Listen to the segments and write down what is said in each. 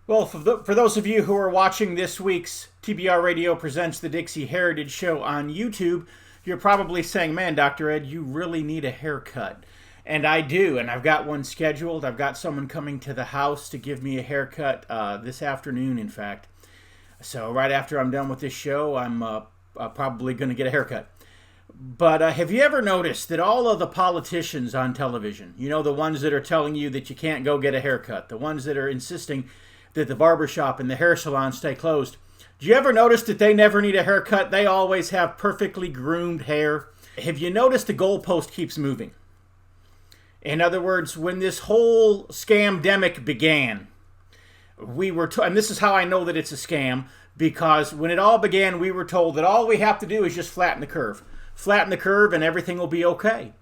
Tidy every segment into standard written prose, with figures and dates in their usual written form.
Well, for those of you who are watching this week's TBR Radio Presents the Dixie Heritage Show on YouTube, you're probably saying, man, Dr. Ed, you really need a haircut. And I do, and I've got one scheduled. I've got someone coming to the house to give me a haircut this afternoon, in fact. So right after I'm done with this show, I'm probably going to get a haircut. But have you ever noticed that all of the politicians on television, you know, the ones that are telling you that you can't go get a haircut, the ones that are insisting that the barbershop and the hair salon stay closed, do you ever notice that they never need a haircut? They always have perfectly groomed hair. Have you noticed the goalpost keeps moving? In other words, when this whole scamdemic began, we were and this is how I know that it's a scam, because when it all began, we were told that all we have to do is just flatten the curve. Flatten the curve and everything will be okay.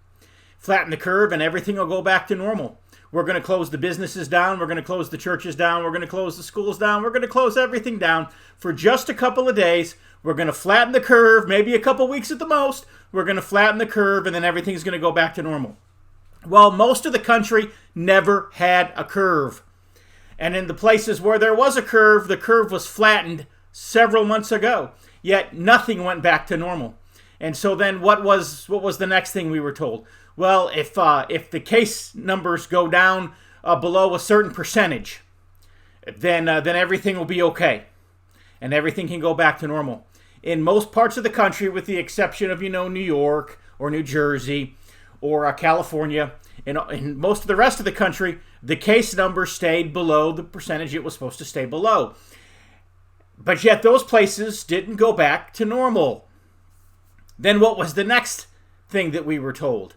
Flatten the curve and everything will go back to normal. We're going to close the businesses down. We're going to close the churches down. We're going to close the schools down. We're going to close everything down for just a couple of days. We're going to flatten the curve, maybe a couple weeks at the most. We're going to flatten the curve, and then everything's going to go back to normal. Well, most of the country never had a curve. And in the places where there was a curve, the curve was flattened several months ago. Yet nothing went back to normal. And so then what was the next thing we were told? Well, if the case numbers go down below a certain percentage, then everything will be okay, and everything can go back to normal. In most parts of the country, with the exception of New York or New Jersey or California, in most of the rest of the country, the case number stayed below the percentage it was supposed to stay below. But yet those places didn't go back to normal. Then what was the next thing that we were told?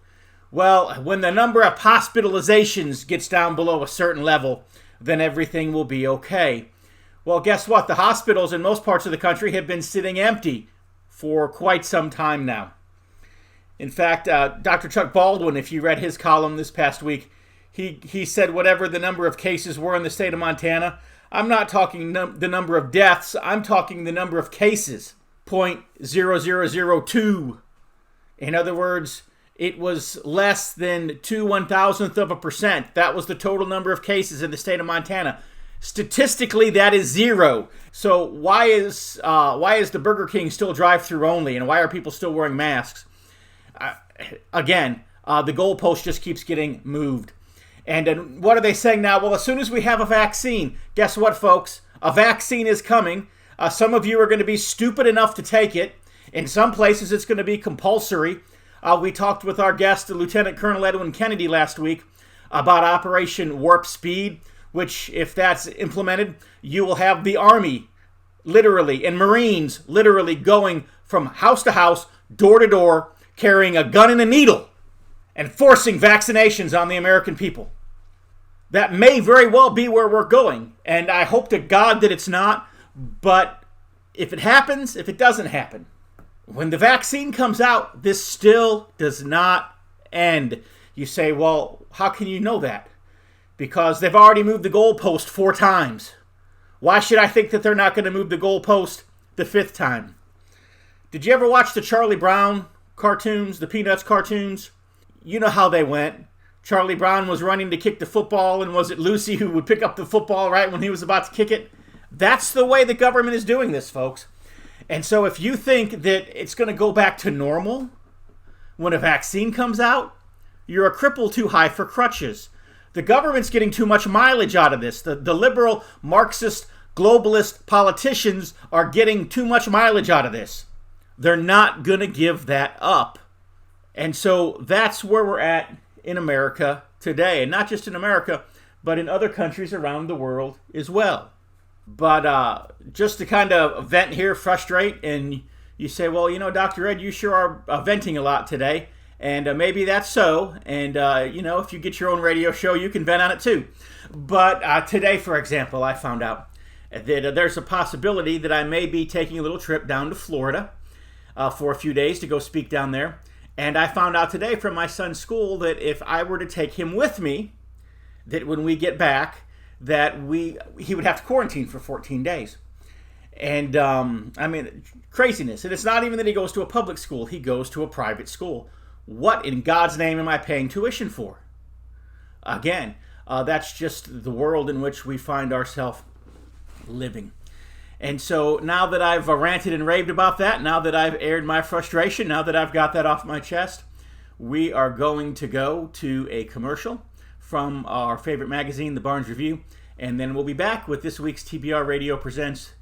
Well, when the number of hospitalizations gets down below a certain level, then everything will be okay. Well, guess what? The hospitals in most parts of the country have been sitting empty for quite some time now. In fact, Dr. Chuck Baldwin, if you read his column this past week, he said whatever the number of cases were in the state of Montana, I'm not talking the number of deaths, I'm talking the number of cases, 0.0002. In other words, it was less than 0.002%. That was the total number of cases in the state of Montana. Statistically, that is zero. So why is the Burger King still drive-through only, and why are people still wearing masks? Again, the goalpost just keeps getting moved. And what are they saying now? Well, as soon as we have a vaccine, guess what, folks? A vaccine is coming. Some of you are going to be stupid enough to take it. In some places, it's going to be compulsory. We talked with our guest, Lieutenant Colonel Edwin Kennedy, last week about Operation Warp Speed, which, if that's implemented, you will have the Army, literally, and Marines, literally, going from house to house, door to door, carrying a gun and a needle, and forcing vaccinations on the American people. That may very well be where we're going, and I hope to God that it's not, but if it happens, if it doesn't happen, when the vaccine comes out, this still does not end. You say, well, how can you know that? Because they've already moved the goalpost 4 times. Why should I think that they're not going to move the goalpost the 5th time? Did you ever watch the Charlie Brown cartoons, the Peanuts cartoons? You know how they went. Charlie Brown was running to kick the football, and was it Lucy who would pick up the football right when he was about to kick it? That's the way the government is doing this, folks. And so if you think that it's going to go back to normal when a vaccine comes out, you're a cripple too high for crutches. The government's getting too much mileage out of this. The liberal, Marxist, globalist politicians are getting too much mileage out of this. They're not going to give that up. And so that's where we're at in America today. And not just in America, but in other countries around the world as well. But just to kind of vent here, frustrate, and you say, well, Dr. Ed, you sure are venting a lot today. And maybe that's so. And, if you get your own radio show, you can vent on it too. But today, for example, I found out that there's a possibility that I may be taking a little trip down to Florida for a few days to go speak down there. And I found out today from my son's school that if I were to take him with me, that when we get back, that he would have to quarantine for 14 days. And, craziness. And it's not even that he goes to a public school. He goes to a private school. What in God's name am I paying tuition for? Again, that's just the world in which we find ourselves living. And so now that I've ranted and raved about that, now that I've aired my frustration, now that I've got that off my chest, we are going to go to a commercial from our favorite magazine, the Barnes Review, and then we'll be back with this week's TBR Radio Presents,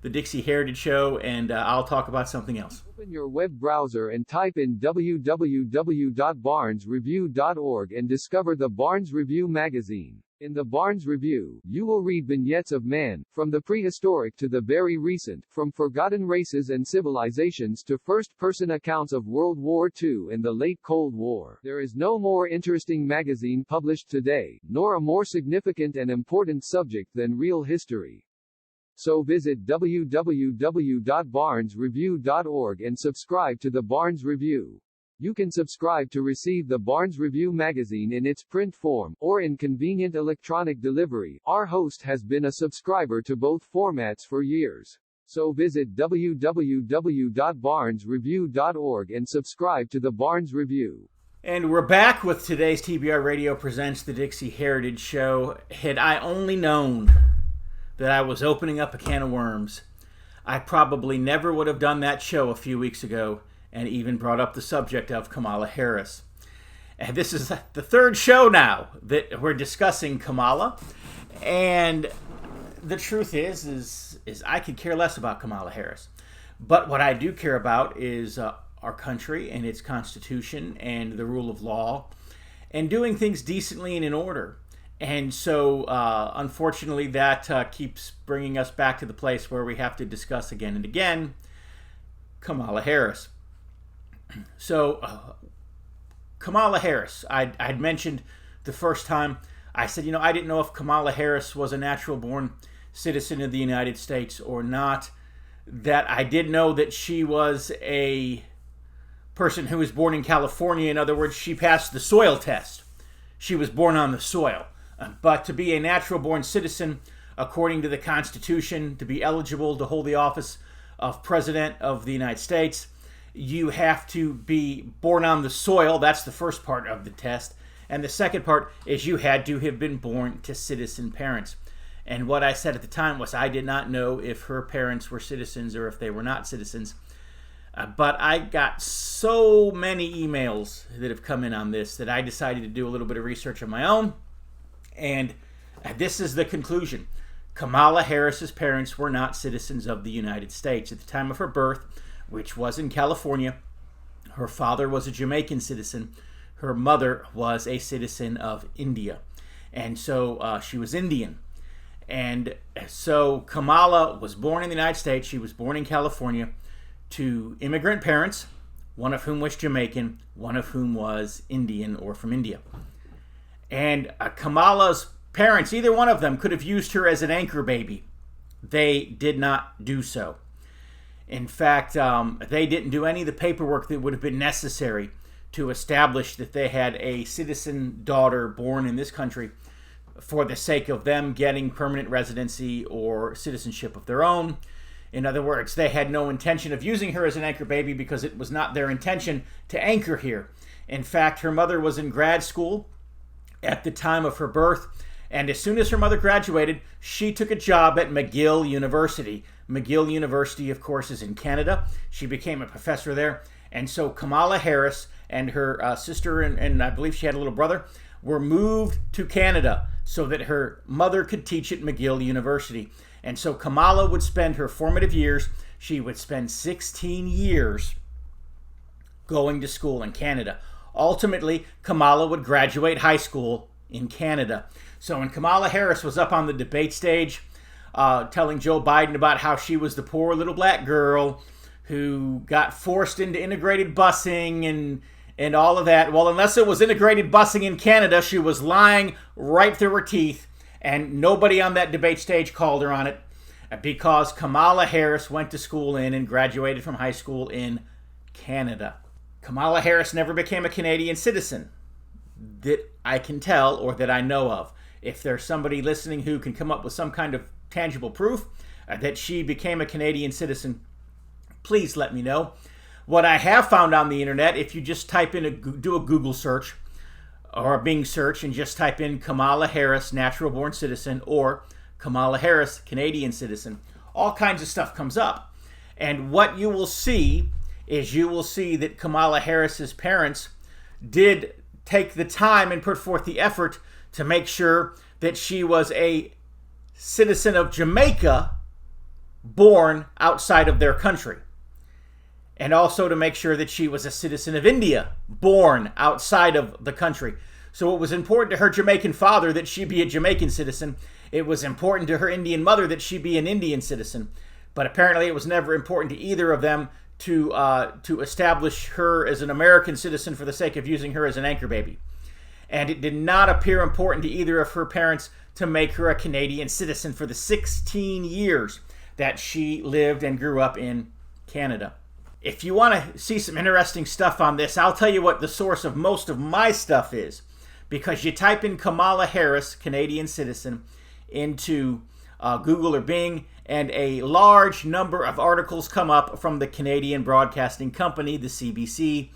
the Dixie Heritage Show, and I'll talk about something else. Open your web browser and type in www.barnesreview.org and discover the Barnes Review magazine. In the Barnes Review, you will read vignettes of man, from the prehistoric to the very recent, from forgotten races and civilizations to first-person accounts of World War II and the late Cold War. There is no more interesting magazine published today, nor a more significant and important subject than real history. So visit www.barnesreview.org and subscribe to the Barnes Review. You can subscribe to receive the Barnes Review magazine in its print form, or in convenient electronic delivery. Our host has been a subscriber to both formats for years. So visit www.barnesreview.org and subscribe to the Barnes Review. And we're back with today's TBR Radio Presents, the Dixie Heritage Show. Had I only known that I was opening up a can of worms, I probably never would have done that show a few weeks ago and even brought up the subject of Kamala Harris. And this is the third show now that we're discussing Kamala. And the truth is I could care less about Kamala Harris. But what I do care about is our country and its constitution and the rule of law and doing things decently and in order. And so, unfortunately, that keeps bringing us back to the place where we have to discuss again and again Kamala Harris. So, Kamala Harris, I'd mentioned the first time, I said, I didn't know if Kamala Harris was a natural-born citizen of the United States or not. That I did know that she was a person who was born in California. In other words, she passed the soil test. She was born on the soil. But to be a natural-born citizen, according to the Constitution, to be eligible to hold the office of President of the United States, you have to be born on the soil. That's the first part of the test. And the second part is you had to have been born to citizen parents. And what I said at the time was I did not know if her parents were citizens or if they were not citizens. But I got so many emails that have come in on this that I decided to do a little bit of research of my own. And this is the conclusion. Kamala Harris's parents were not citizens of the United States. At the time of her birth, which was in California, her father was a Jamaican citizen. Her mother was a citizen of India. And so she was Indian. And so Kamala was born in the United States. She was born in California to immigrant parents, one of whom was Jamaican, one of whom was Indian or from India. And Kamala's parents, either one of them, could have used her as an anchor baby. They did not do so. In fact, they didn't do any of the paperwork that would have been necessary to establish that they had a citizen daughter born in this country for the sake of them getting permanent residency or citizenship of their own. In other words, they had no intention of using her as an anchor baby because it was not their intention to anchor here. In fact, her mother was in grad school at the time of her birth, and as soon as her mother graduated, she took a job at McGill University. McGill University, of course, is in Canada. She became a professor there. And so Kamala Harris and her sister, and I believe she had a little brother, were moved to Canada so that her mother could teach at McGill University. And so Kamala would spend her formative years, she would spend 16 years going to school in Canada. Ultimately, Kamala would graduate high school in Canada. So when Kamala Harris was up on the debate stage telling Joe Biden about how she was the poor little black girl who got forced into integrated busing and all of that, well, unless it was integrated busing in Canada, she was lying right through her teeth, and nobody on that debate stage called her on it because Kamala Harris went to school in and graduated from high school in Canada. Kamala Harris never became a Canadian citizen that I can tell or that I know of. If there's somebody listening who can come up with some kind of tangible proof that she became a Canadian citizen, please let me know. What I have found on the internet, if you just type in, do a Google search or a Bing search and just type in Kamala Harris, natural born citizen, or Kamala Harris, Canadian citizen. All kinds of stuff comes up. And what you will see is that Kamala Harris's parents did take the time and put forth the effort to make sure that she was a citizen of Jamaica born outside of their country. And also to make sure that she was a citizen of India born outside of the country. So it was important to her Jamaican father that she be a Jamaican citizen. It was important to her Indian mother that she be an Indian citizen. But apparently it was never important to either of them to establish her as an American citizen for the sake of using her as an anchor baby. And it did not appear important to either of her parents to make her a Canadian citizen for the 16 years that she lived and grew up in Canada. If you want to see some interesting stuff on this, I'll tell you what the source of most of my stuff is. Because you type in Kamala Harris, Canadian citizen, into Google or Bing, and a large number of articles come up from the Canadian Broadcasting Company, the CBC,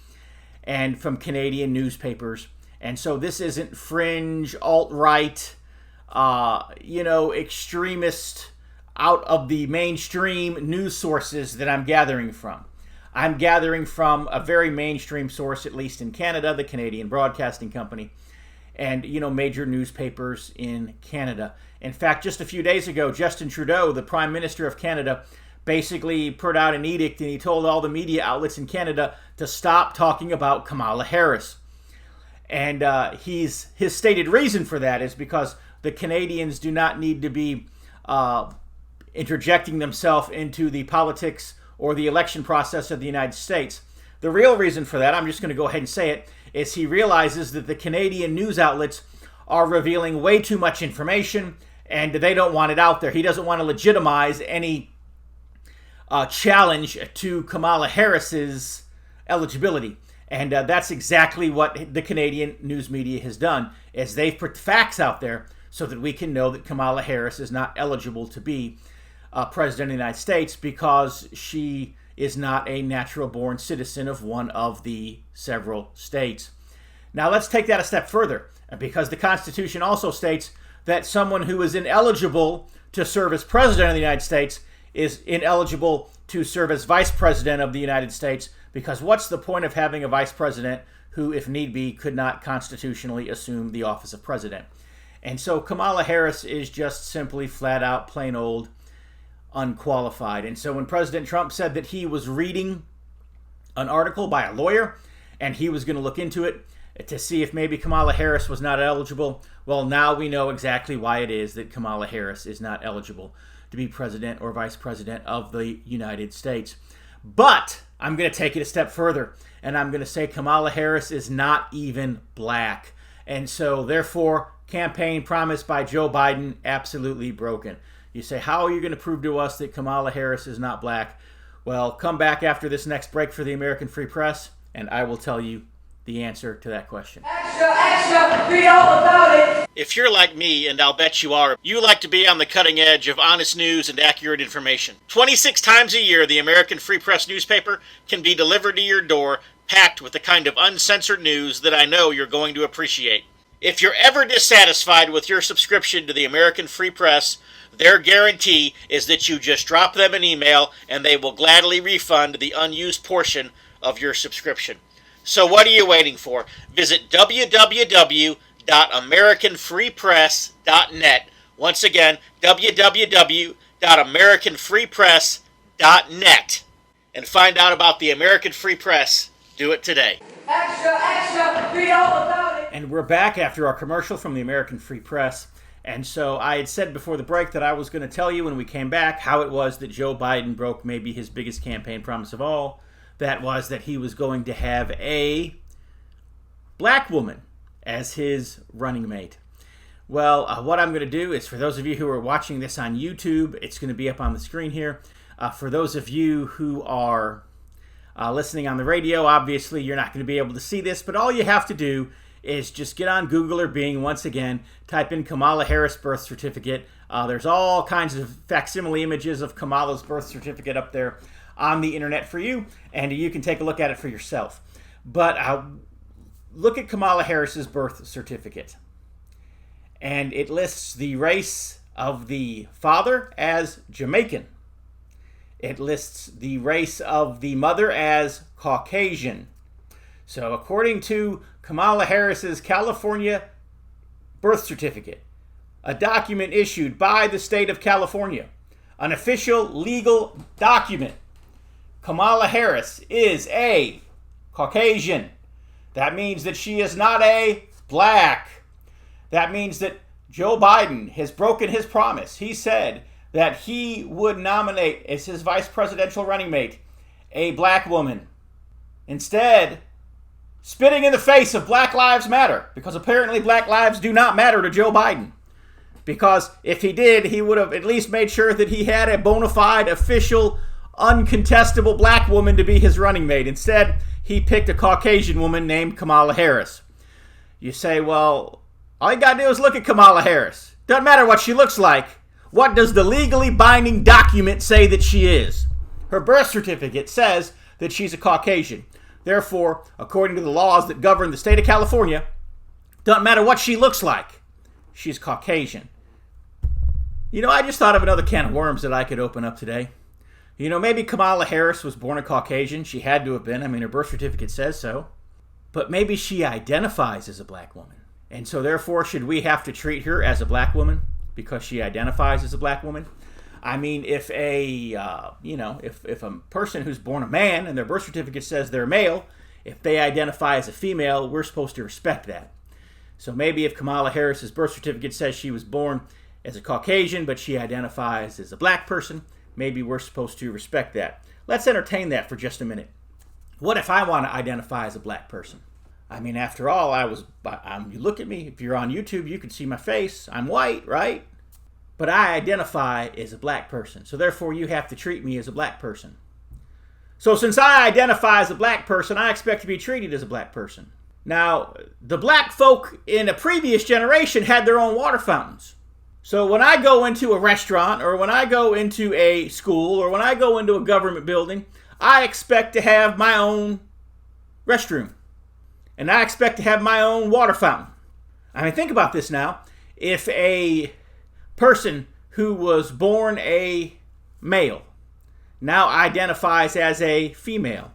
and from Canadian newspapers. And so this isn't fringe, alt-right, extremist, out of the mainstream news sources that I'm gathering from. I'm gathering from a very mainstream source, at least in Canada, the Canadian Broadcasting Company, and, major newspapers in Canada. In fact, just a few days ago, Justin Trudeau, the Prime Minister of Canada, basically put out an edict, and he told all the media outlets in Canada to stop talking about Kamala Harris. And his stated reason for that is because the Canadians do not need to be interjecting themselves into the politics or the election process of the United States. The real reason for that, I'm just going to go ahead and say it, is he realizes that the Canadian news outlets are revealing way too much information and they don't want it out there. He doesn't want to legitimize any challenge to Kamala Harris's eligibility. And that's exactly what the Canadian news media has done, is they've put facts out there so that we can know that Kamala Harris is not eligible to be president of the United States because she is not a natural-born citizen of one of the several states. Now let's take that a step further, because the Constitution also states that someone who is ineligible to serve as president of the United States is ineligible to serve as vice president of the United States, because what's the point of having a vice president who, if need be, could not constitutionally assume the office of president? And so Kamala Harris is just simply flat out, plain old, unqualified. And so when President Trump said that he was reading an article by a lawyer and he was going to look into it to see if maybe Kamala Harris was not eligible, well, now we know exactly why it is that Kamala Harris is not eligible to be president or vice president of the United States. But I'm going to take it a step further, and I'm going to say Kamala Harris is not even black. And so, therefore, campaign promise by Joe Biden absolutely broken. You say, how are you going to prove to us that Kamala Harris is not black? Well, come back after this next break for the American Free Press, and I will tell you the answer to that question. Extra, read all about it. If you're like me, and I'll bet you are, you like to be on the cutting edge of honest news and accurate information. 26 times a year, the American Free Press newspaper can be delivered to your door, packed with the kind of uncensored news that I know you're going to appreciate. If you're ever dissatisfied with your subscription to the American Free Press, their guarantee is that you just drop them an email and they will gladly refund the unused portion of your subscription. So what are you waiting for? Visit www.americanfreepress.net. Once again, www.americanfreepress.net. And find out about the American Free Press. Do it today. Extra, read all about it. And we're back after our commercial from the American Free Press. And so I had said before the break that I was going to tell you when we came back how it was that Joe Biden broke maybe his biggest campaign promise of all. That was that he was going to have a black woman as his running mate. Well, what I'm going to do is, for those of you who are watching this on YouTube, it's going to be up on the screen here. For those of you who are listening on the radio, obviously you're not going to be able to see this, but all you have to do is just get on Google or Bing, once again, type in Kamala Harris birth certificate. There's all kinds of facsimile images of Kamala's birth certificate up there on the internet for you, and you can take a look at it for yourself. But look at Kamala Harris's birth certificate, and it lists the race of the father as Jamaican. It lists the race of the mother as Caucasian. So according to Kamala Harris's California birth certificate, a document issued by the state of California, an official legal document, Kamala Harris is a Caucasian. That means that she is not a black. That means that Joe Biden has broken his promise. He said that he would nominate as his vice presidential running mate a black woman. Instead, spitting in the face of Black Lives Matter, because apparently black lives do not matter to Joe Biden. Because if he did, he would have at least made sure that he had a bona fide, official, uncontestable black woman to be his running mate. Instead, he picked a Caucasian woman named Kamala Harris. You say, well, all you gotta do is look at Kamala Harris. Doesn't matter what she looks like. What does the legally binding document say that she is? Her birth certificate says that she's a Caucasian. Therefore, according to the laws that govern the state of California, doesn't matter what she looks like, she's Caucasian. You know, I just thought of another can of worms that I could open up today. You know, maybe Kamala Harris was born a Caucasian. She had to have been. I mean, her birth certificate says so. But maybe she identifies as a black woman. And so therefore, should we have to treat her as a black woman because she identifies as a black woman? I mean, if if a person who's born a man and their birth certificate says they're male, if they identify as a female, we're supposed to respect that. So maybe if Kamala Harris's birth certificate says she was born as a Caucasian, but she identifies as a black person, maybe we're supposed to respect that. Let's entertain that for just a minute. What if I want to identify as a black person? I mean, after all, you look at me, if you're on YouTube, you can see my face. I'm white, right? But I identify as a black person. So therefore, you have to treat me as a black person. So since I identify as a black person, I expect to be treated as a black person. Now, the black folk in a previous generation had their own water fountains. So when I go into a restaurant, or when I go into a school, or when I go into a government building, I expect to have my own restroom. And I expect to have my own water fountain. I mean, think about this now. If a person who was born a male now identifies as a female,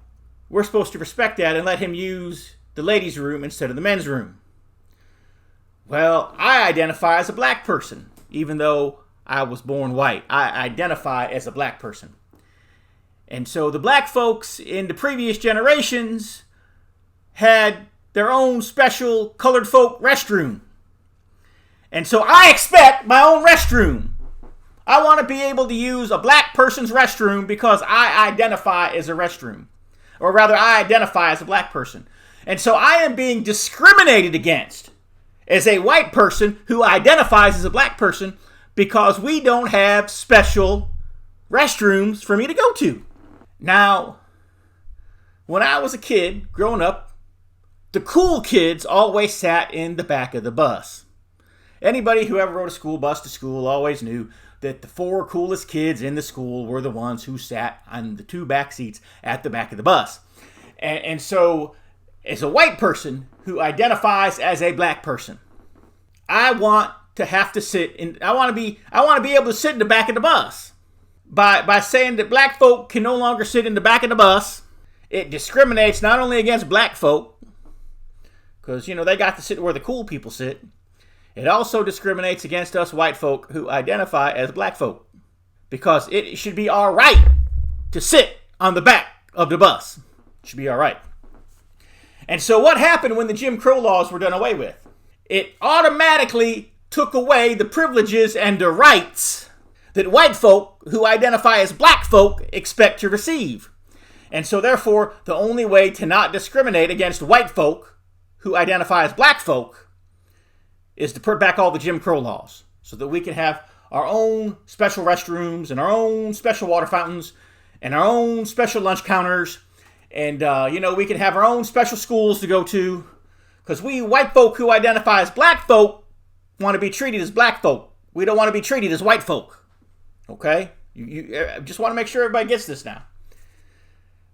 we're supposed to respect that and let him use the ladies' room instead of the men's room. Well, I identify as a black person, even though I was born white. I identify as a black person. And so the black folks in the previous generations had their own special colored folk restroom. And so I expect my own restroom. I want to be able to use a black person's restroom because I identify as a restroom. Or rather, I identify as a black person. And so I am being discriminated against as a white person who identifies as a black person because we don't have special restrooms for me to go to. Now, when I was a kid growing up, the cool kids always sat in the back of the bus. Anybody who ever rode a school bus to school always knew that the four coolest kids in the school were the ones who sat on the two back seats at the back of the bus. And so, as a white person who identifies as a black person, I want to have to sit in. I want to be able to sit in the back of the bus. By saying that black folk can no longer sit in the back of the bus, it discriminates not only against black folk, because they got to sit where the cool people sit. It also discriminates against us white folk who identify as black folk, because it should be all right to sit on the back of the bus. It should be all right. And so what happened when the Jim Crow laws were done away with? It automatically took away the privileges and the rights that white folk who identify as black folk expect to receive. And so therefore, the only way to not discriminate against white folk who identify as black folk is to put back all the Jim Crow laws so that we can have our own special restrooms and our own special water fountains and our own special lunch counters. And, we can have our own special schools to go to, because we white folk who identify as black folk want to be treated as black folk. We don't want to be treated as white folk. Okay? You just want to make sure everybody gets this now.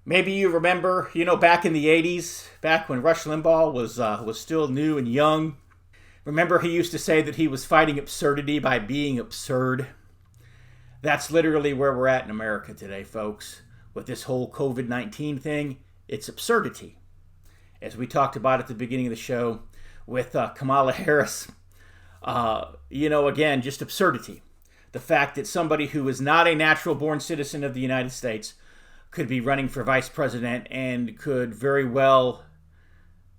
Maybe you remember, back in the 80s, back when Rush Limbaugh was still new and young, Remember, he used to say that he was fighting absurdity by being absurd? That's literally where we're at in America today, folks. With this whole COVID-19 thing, it's absurdity. As we talked about at the beginning of the show with Kamala Harris, again, just absurdity. The fact that somebody who is not a natural-born citizen of the United States could be running for vice president and could very well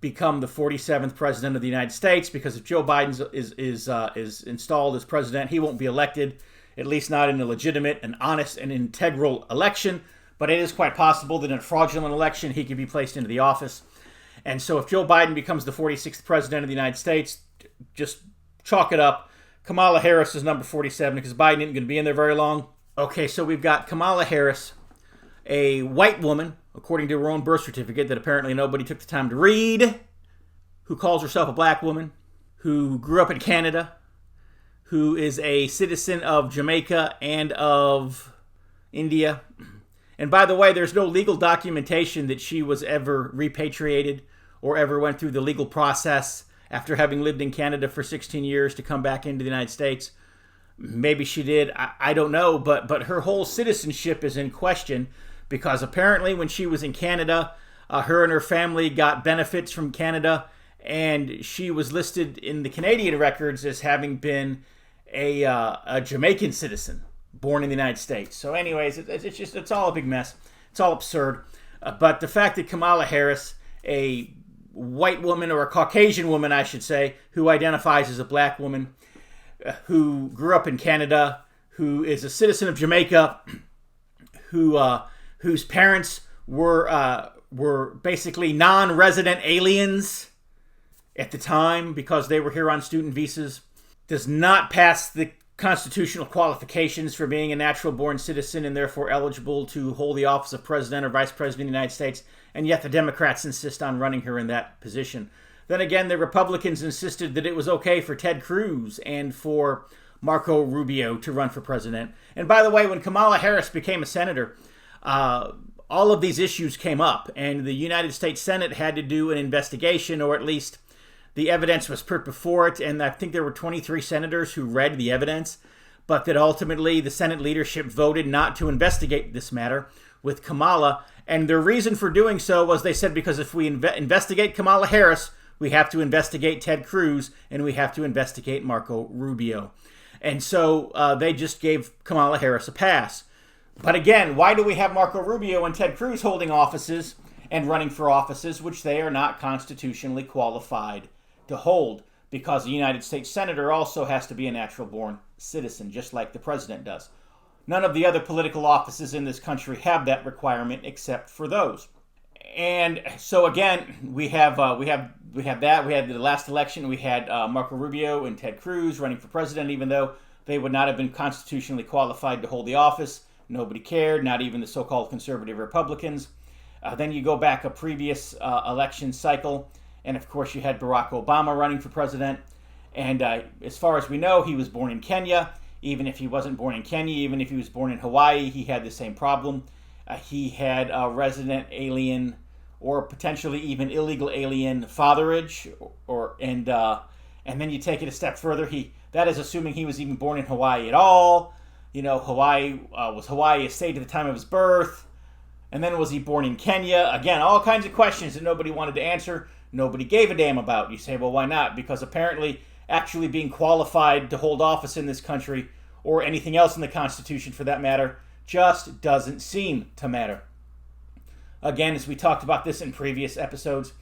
become the 47th president of the United States, because if Joe Biden is installed as president, he won't be elected, at least not in a legitimate and honest and integral election. But it is quite possible that in a fraudulent election, he could be placed into the office. And so if Joe Biden becomes the 46th president of the United States, just chalk it up. Kamala Harris is number 47 because Biden isn't going to be in there very long. Okay, so we've got Kamala Harris, a white woman, according to her own birth certificate that apparently nobody took the time to read, who calls herself a black woman, who grew up in Canada, who is a citizen of Jamaica and of India. And by the way, there's no legal documentation that she was ever repatriated or ever went through the legal process after having lived in Canada for 16 years to come back into the United States. Maybe she did. I don't know. But her whole citizenship is in question because apparently when she was in Canada, her and her family got benefits from Canada, and she was listed in the Canadian records as having been a Jamaican citizen born in the United States. So anyways, it's all a big mess. It's all absurd. But the fact that Kamala Harris, a white woman, or a Caucasian woman, I should say, who identifies as a black woman, who grew up in Canada, who is a citizen of Jamaica, whose parents were basically non-resident aliens at the time because they were here on student visas, does not pass the constitutional qualifications for being a natural-born citizen and therefore eligible to hold the office of president or vice president of the United States, and yet the Democrats insist on running her in that position. Then again, the Republicans insisted that it was okay for Ted Cruz and for Marco Rubio to run for president. And by the way, when Kamala Harris became a senator, all of these issues came up, and the United States Senate had to do an investigation, or at least the evidence was put before it, and I think there were 23 senators who read the evidence, but that ultimately the Senate leadership voted not to investigate this matter with Kamala. And their reason for doing so was, they said, because if we investigate Kamala Harris, we have to investigate Ted Cruz, and we have to investigate Marco Rubio. And so they just gave Kamala Harris a pass. But again, why do we have Marco Rubio and Ted Cruz holding offices and running for offices which they are not constitutionally qualified to hold? Because the United States Senator also has to be a natural-born citizen, just like the president does. None of the other political offices in this country have that requirement except for those. And so again, we have that. We had the last election. We had Marco Rubio and Ted Cruz running for president, even though they would not have been constitutionally qualified to hold the office. Nobody cared, not even the so-called conservative Republicans. Then you go back a previous election cycle, and of course you had Barack Obama running for president. And as far as we know, he was born in Kenya. Even if he wasn't born in Kenya, even if he was born in Hawaii, he had the same problem. He had a resident alien or potentially even illegal alien fatherage, and then you take it a step further. That is assuming he was even born in Hawaii at all. You know, Hawaii was Hawaii a state at the time of his birth? And then was he born in Kenya? Again, all kinds of questions that nobody wanted to answer. Nobody gave a damn about. You say, well, why not? Because apparently actually being qualified to hold office in this country, or anything else in the Constitution for that matter, just doesn't seem to matter. Again, as we talked about this in previous episodes,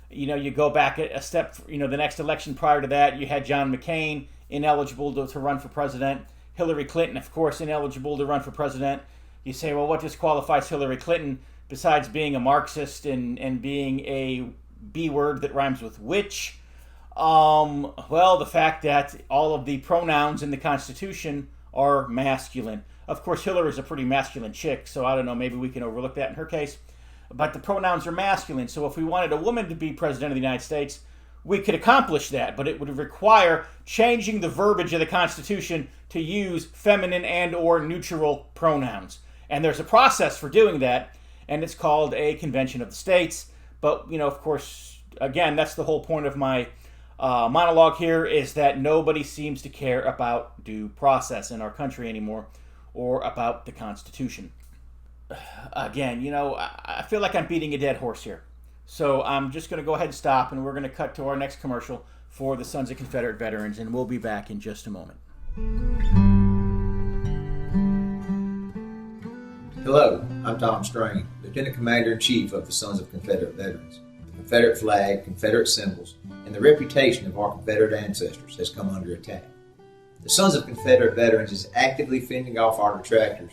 you go back a step, the next election prior to that, you had John McCain ineligible to run for president. Hillary Clinton, of course, ineligible to run for president. You say, well, what disqualifies Hillary Clinton besides being a Marxist and being a B word that rhymes with witch? Well, the fact that all of the pronouns in the Constitution are masculine. Of course, Hillary's a pretty masculine chick, so I don't know, maybe we can overlook that in her case. But the pronouns are masculine, so if we wanted a woman to be president of the United States, we could accomplish that, but it would require changing the verbiage of the Constitution to use feminine and or neutral pronouns. And there's a process for doing that, and it's called a Convention of the States. But, of course, again, that's the whole point of my monologue here is that nobody seems to care about due process in our country anymore, or about the Constitution. Again, I feel like I'm beating a dead horse here. So I'm just going to go ahead and stop, and we're going to cut to our next commercial for the Sons of Confederate Veterans, and we'll be back in just a moment. Hello, I'm Tom Strain, Lieutenant Commander-in-Chief of the Sons of Confederate Veterans. The Confederate flag, Confederate symbols, and the reputation of our Confederate ancestors has come under attack. The Sons of Confederate Veterans is actively fending off our detractors,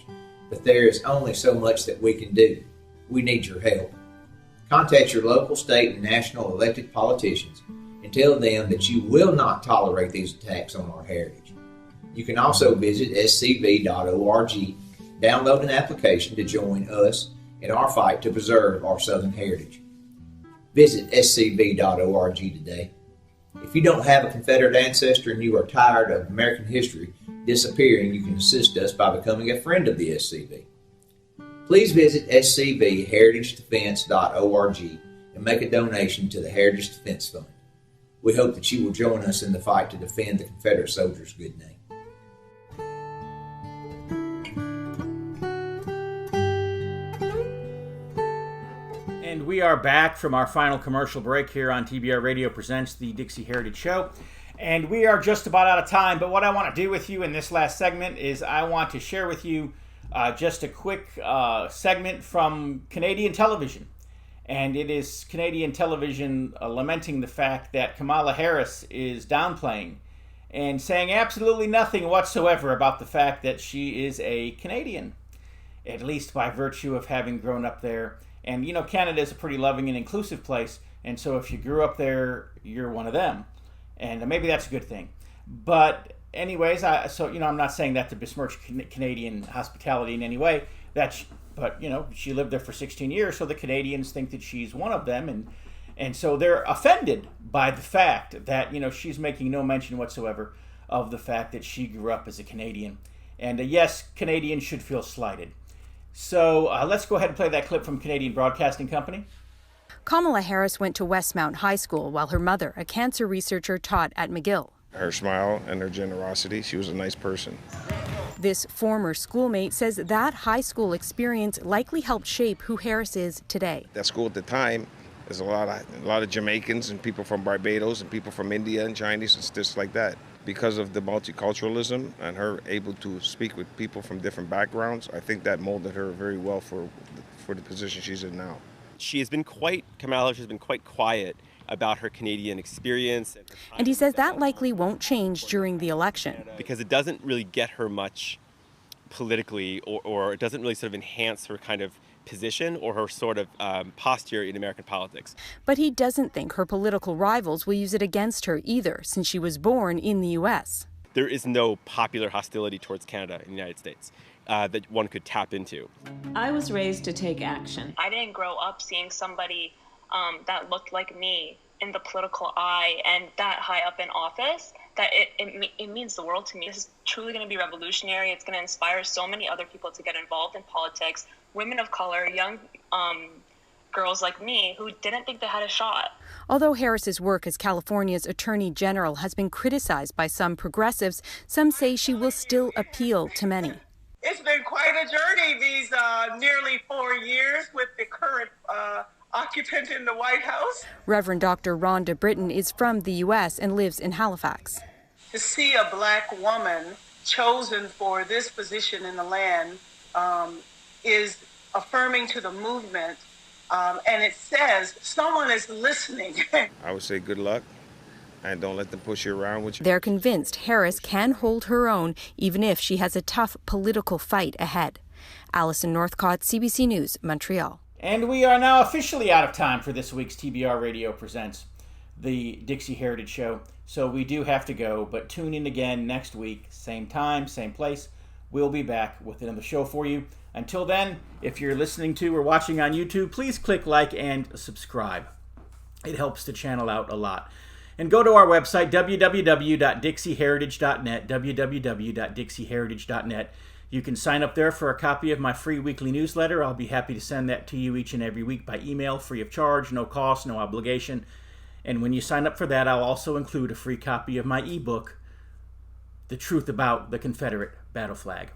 but there is only so much that we can do. We need your help. Contact your local, state, and national elected politicians and tell them that you will not tolerate these attacks on our heritage. You can also visit scv.org, download an application to join us in our fight to preserve our Southern heritage. Visit scv.org today. If you don't have a Confederate ancestor and you are tired of American history disappearing, you can assist us by becoming a friend of the SCV. Please visit scvheritagedefense.org and make a donation to the Heritage Defense Fund. We hope that you will join us in the fight to defend the Confederate soldiers' good name. And we are back from our final commercial break here on TBR Radio Presents, the Dixie Heritage Show. And we are just about out of time, but what I want to do with you in this last segment is I want to share with you just a quick segment from Canadian television. And it is Canadian television lamenting the fact that Kamala Harris is downplaying and saying absolutely nothing whatsoever about the fact that she is a Canadian, at least by virtue of having grown up there. And, Canada is a pretty loving and inclusive place, and so if you grew up there, you're one of them. And maybe that's a good thing. But anyways, I'm not saying that to besmirch Canadian hospitality in any way. But she lived there for 16 years, so the Canadians think that she's one of them, and so they're offended by the fact that she's making no mention whatsoever of the fact that she grew up as a Canadian. And yes, Canadians should feel slighted. So let's go ahead and play that clip from Canadian Broadcasting Company. Kamala Harris went to Westmount High School while her mother, a cancer researcher, taught at McGill. Her smile and her generosity, she was a nice person. This former schoolmate says that high school experience likely helped shape who Harris is today. That school at the time, there's a lot of Jamaicans and people from Barbados and people from India and Chinese and just like that. Because of the multiculturalism and her able to speak with people from different backgrounds, I think that molded her very well for the position she's in now. Kamala has been quite quiet about her Canadian experience. And he says that likely won't change during the election. Because it doesn't really get her much politically, or it doesn't really sort of enhance her kind of position or her sort of posture in American politics. But he doesn't think her political rivals will use it against her either, since she was born in the U.S. There is no popular hostility towards Canada in the United States that one could tap into. I was raised to take action. I didn't grow up seeing somebody that looked like me in the political eye and that high up in office, that it means the world to me. This is truly going to be revolutionary. It's going to inspire so many other people to get involved in politics, women of color, young girls like me who didn't think they had a shot. Although Harris's work as California's Attorney General has been criticized by some progressives, some say she will still appeal to many. It's been quite a journey these nearly 4 years with the current occupant in the White House. Reverend Dr. Rhonda Britton is from the U.S. and lives in Halifax. To see a black woman chosen for this position in the land is affirming to the movement, and it says someone is listening. I would say good luck, and don't let them push you around with you. They're convinced Harris can hold her own, even if she has a tough political fight ahead. Alison Northcott, CBC News, Montreal. And we are now officially out of time for this week's TBR Radio Presents, the Dixie Heritage Show. So we do have to go, but tune in again next week, same time, same place. We'll be back with another show for you. Until then, if you're listening to or watching on YouTube, please click like and subscribe. It helps the channel out a lot. And go to our website, www.dixieheritage.net, www.dixieheritage.net. You can sign up there for a copy of my free weekly newsletter. I'll be happy to send that to you each and every week by email, free of charge, no cost, no obligation. And when you sign up for that, I'll also include a free copy of my ebook, The Truth About the Confederate Battle Flag.